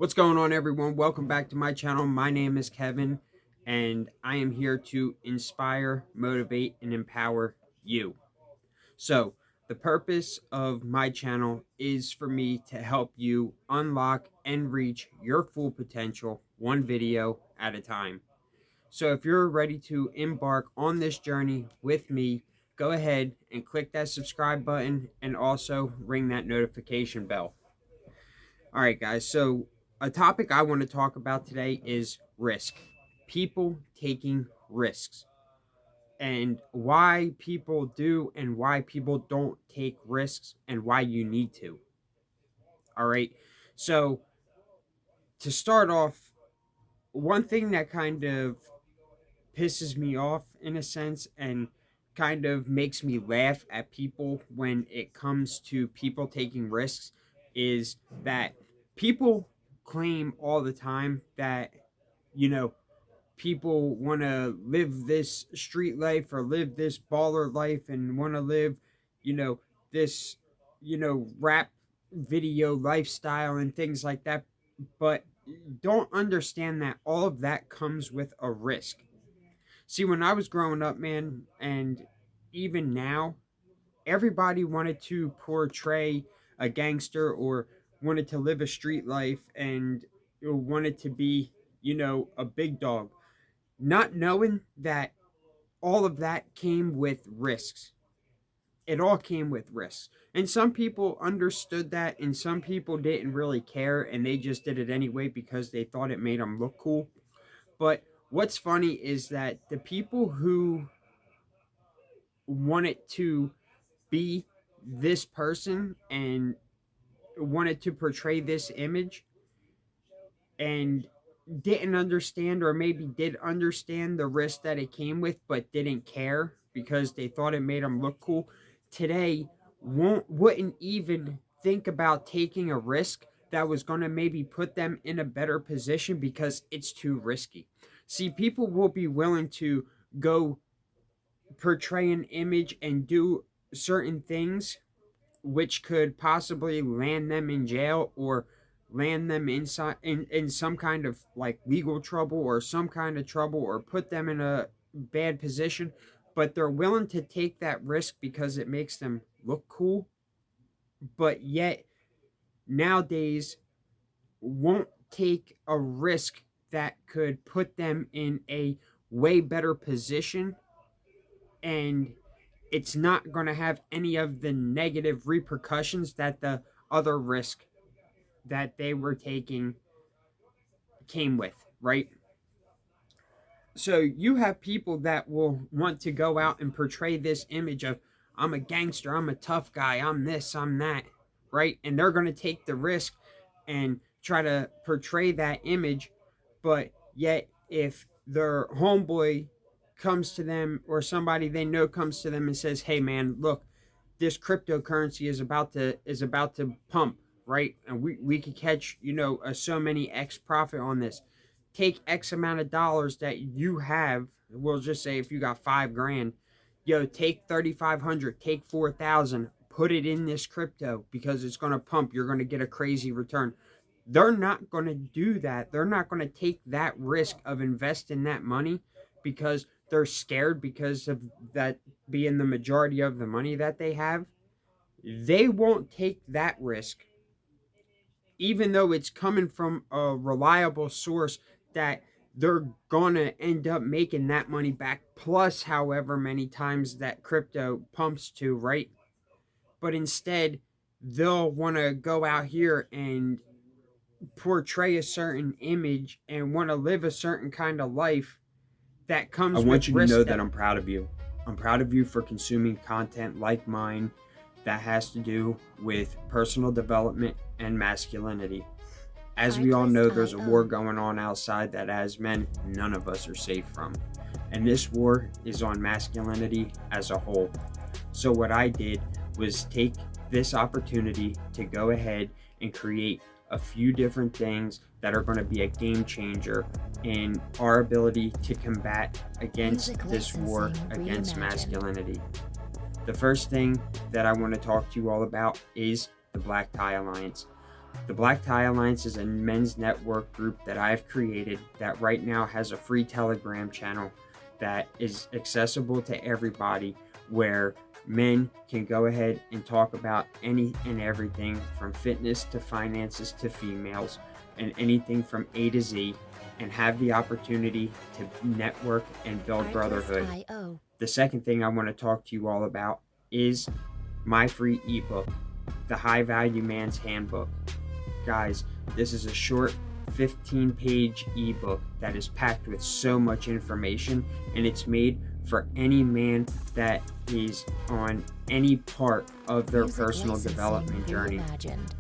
What's going on, everyone? Welcome back to my channel. My name is Kevin, and I am here to inspire, motivate, and empower you. So, the purpose of my channel is for me to help you unlock and reach your full potential one video at a time. So, if you're ready to embark on this journey with me, go ahead and click that subscribe button and also ring that notification bell. All right, guys. So, a topic I want to talk about today is risk. People taking risks and why people do and why people don't take risks and why you need to. All right. So, to start off, one thing that kind of pisses me off in a sense and kind of makes me laugh at people when it comes to people taking risks is that people claim all the time that you know people want to live this street life or live this baller life and want to live you know this rap video lifestyle and things like that, but don't understand that all of that comes with a risk. See, when I was growing up, man, and even now, everybody wanted to portray a gangster or wanted to live a street life and wanted to be, a big dog, not knowing that all of that came with risks. It all came with risks. And some people understood that, and some people didn't really care, and they just did it anyway because they thought it made them look cool. But what's funny is that the people who wanted to be this person and wanted to portray this image and didn't understand, or maybe did understand the risk that it came with but didn't care because they thought it made them look cool, today wouldn't even think about taking a risk that was going to maybe put them in a better position because it's too risky. See, people will be willing to go portray an image and do certain things which could possibly land them in jail or land them inside in some kind of like legal trouble or some kind of trouble or put them in a bad position, but they're willing to take that risk because it makes them look cool, but yet nowadays won't take a risk that could put them in a way better position, and it's not going to have any of the negative repercussions that the other risk that they were taking came with, right? So you have people that will want to go out and portray this image of, I'm a gangster, I'm a tough guy, I'm this, I'm that, right? And they're going to take the risk and try to portray that image, but yet if their homeboy comes to them or somebody they know comes to them and says, "Hey man, look, this cryptocurrency is about to pump, right? And we could catch, so many X profit on this. Take X amount of dollars that you have. We'll just say if you got 5 grand, take 3,500, take 4,000, put it in this crypto because it's gonna pump. You're gonna get a crazy return." They're not gonna do that. They're not gonna take that risk of investing that money because they're scared because of that being the majority of the money that they have. They won't take that risk, even though it's coming from a reliable source that they're gonna end up making that money back plus however many times that crypto pumps to, right? But instead, they'll want to go out here and portray a certain image and want to live a certain kind of life that comes with risk. I want you to know that I'm proud of you. I'm proud of you for consuming content like mine that has to do with personal development and masculinity. As we all know, there's a war going on outside that as men, none of us are safe from. And this war is on masculinity as a whole. So what I did was take this opportunity to go ahead and create a few different things that are going to be a game changer in our ability to combat against this war against masculinity. The first thing that I want to talk to you all about is the Black Tie Alliance. The Black Tie Alliance is a men's network group that I've created that right now has a free Telegram channel that is accessible to everybody, where men can go ahead and talk about any and everything from fitness to finances to females and anything from A to Z, and have the opportunity to network and build brotherhood. The second thing I want to talk to you all about is my free ebook, The High Value Man's Handbook. Guys, this is a short 15-page ebook that is packed with so much information, and it's made for any man that is on any part of their personal development journey.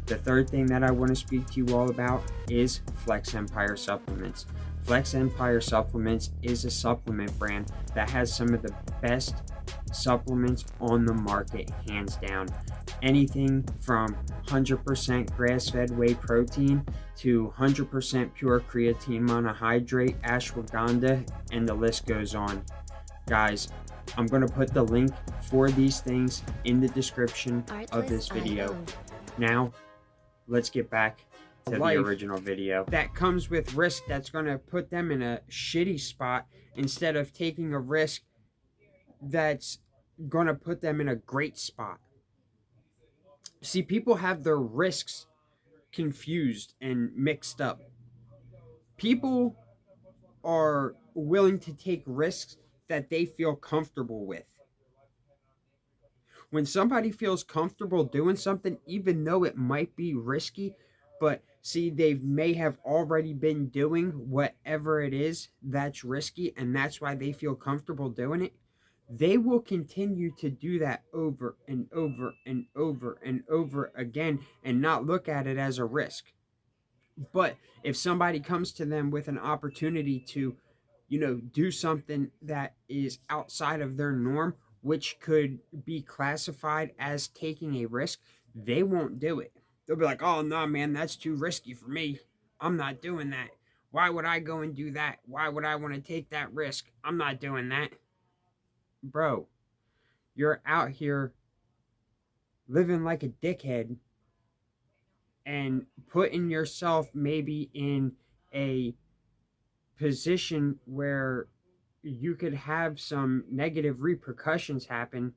The third thing that I want to speak to you all about is Flex Empire Supplements. Flex Empire Supplements is a supplement brand that has some of the best supplements on the market, hands down. Anything from 100% grass-fed whey protein to 100% pure creatine monohydrate, ashwagandha, and the list goes on. Guys, I'm going to put the link for these things in the description of this video. Now, let's get back to the original video. That comes with risk that's going to put them in a shitty spot instead of taking a risk that's going to put them in a great spot. See, people have their risks confused and mixed up. People are willing to take risks that they feel comfortable with. When somebody feels comfortable doing something, even though it might be risky, but see, they may have already been doing whatever it is that's risky, and that's why they feel comfortable doing it, they will continue to do that over and over and over and over again and not look at it as a risk. But if somebody comes to them with an opportunity to, do something that is outside of their norm, which could be classified as taking a risk, they won't do it. They'll be like, oh, no, man, that's too risky for me. I'm not doing that. Why would I go and do that? Why would I want to take that risk? I'm not doing that. Bro, you're out here living like a dickhead and putting yourself maybe in a position where you could have some negative repercussions happen,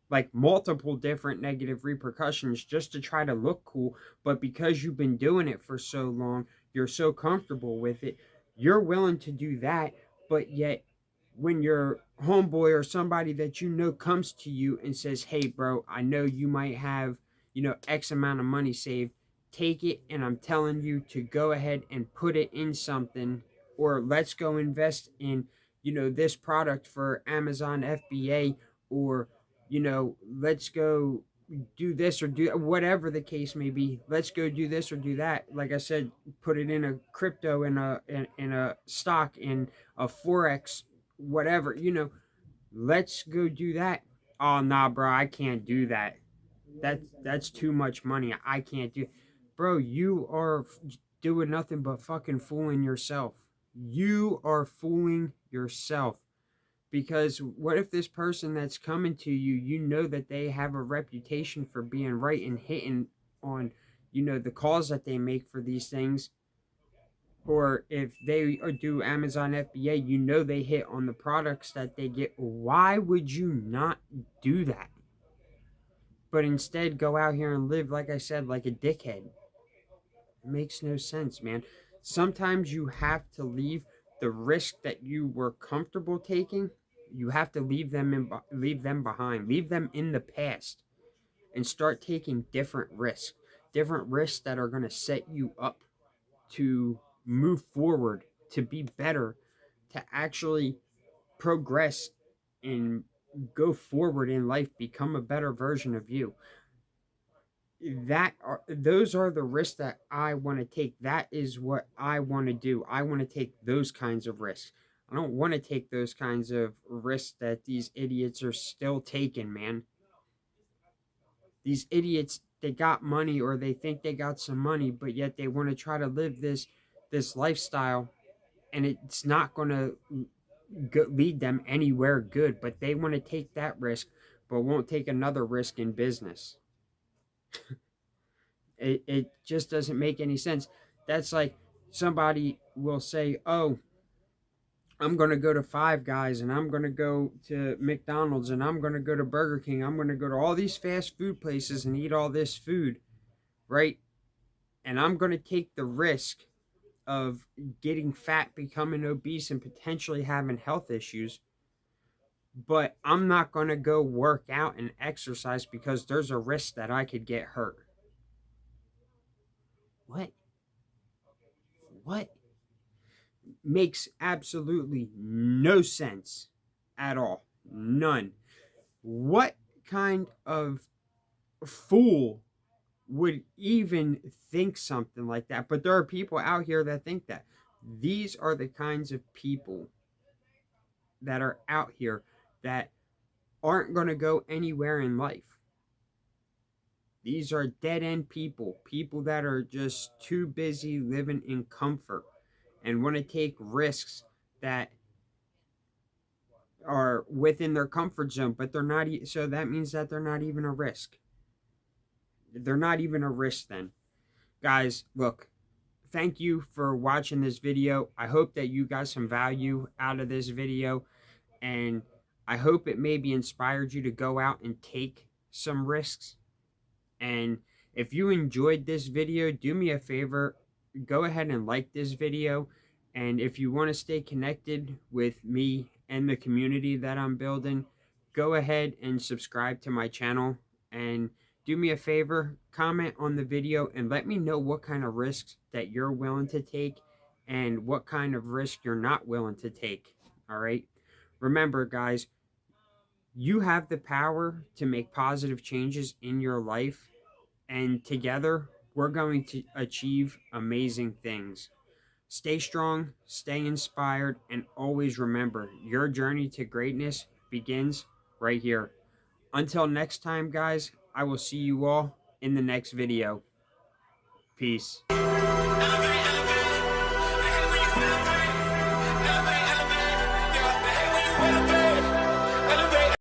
like multiple different negative repercussions, just to try to look cool. But because you've been doing it for so long, you're so comfortable with it, you're willing to do that. But yet, when your homeboy or somebody that you know comes to you and says, hey, bro, I know you might have, X amount of money saved, take it, and I'm telling you to go ahead and put it in something, or let's go invest in, this product for Amazon FBA, or, let's go do this or do whatever the case may be. Let's go do this or do that. Like I said, put it in a crypto, in a stock, in a forex, whatever. Let's go do that. Oh, nah, bro, I can't do that. That's too much money. I can't do. Bro, you are doing nothing but fucking fooling yourself. You are fooling yourself. Because what if this person that's coming to you, that they have a reputation for being right and hitting on, the calls that they make for these things, or if they do Amazon FBA, they hit on the products that they get. Why would you not do that? But instead go out here and live, like I said, like a dickhead. It makes no sense, man. Sometimes you have to leave the risk that you were comfortable taking. You have to leave them behind, leave them in the past, and start taking different risks that are going to set you up to move forward, to be better, to actually progress and go forward in life, become a better version of you. Those are the risks that I want to take. That is what I want to do. I want to take those kinds of risks. I don't want to take those kinds of risks that these idiots are still taking, man. These idiots, they got money, or they think they got some money, but yet they want to try to live this lifestyle, and it's not going to lead them anywhere good. But they want to take that risk, but won't take another risk in business. It just doesn't make any sense. That's like somebody will say, "Oh, I'm going to go to Five Guys and I'm going to go to McDonald's and I'm going to go to Burger King. I'm going to go to all these fast food places and eat all this food, right? And I'm going to take the risk of getting fat, becoming obese, and potentially having health issues. But I'm not going to go work out and exercise because there's a risk that I could get hurt." What? What? Makes absolutely no sense at all. None. What kind of fool would even think something like that? But there are people out here that think that. These are the kinds of people that are out here that aren't going to go anywhere in life. These are dead end people, people that are just too busy living in comfort and want to take risks that are within their comfort zone, but they're not. So that means that they're not even a risk. They're not even a risk then. Guys, look, thank you for watching this video. I hope that you got some value out of this video, and I hope it maybe inspired you to go out and take some risks. And if you enjoyed this video, do me a favor, go ahead and like this video. And if you want to stay connected with me and the community that I'm building, go ahead and subscribe to my channel. And do me a favor, comment on the video and let me know what kind of risks that you're willing to take and what kind of risk you're not willing to take. All right. Remember, guys, you have the power to make positive changes in your life, and together we're going to achieve amazing things. Stay strong, stay inspired, and always remember your journey to greatness begins right here. Until next time, guys, I will see you all in the next video. Peace.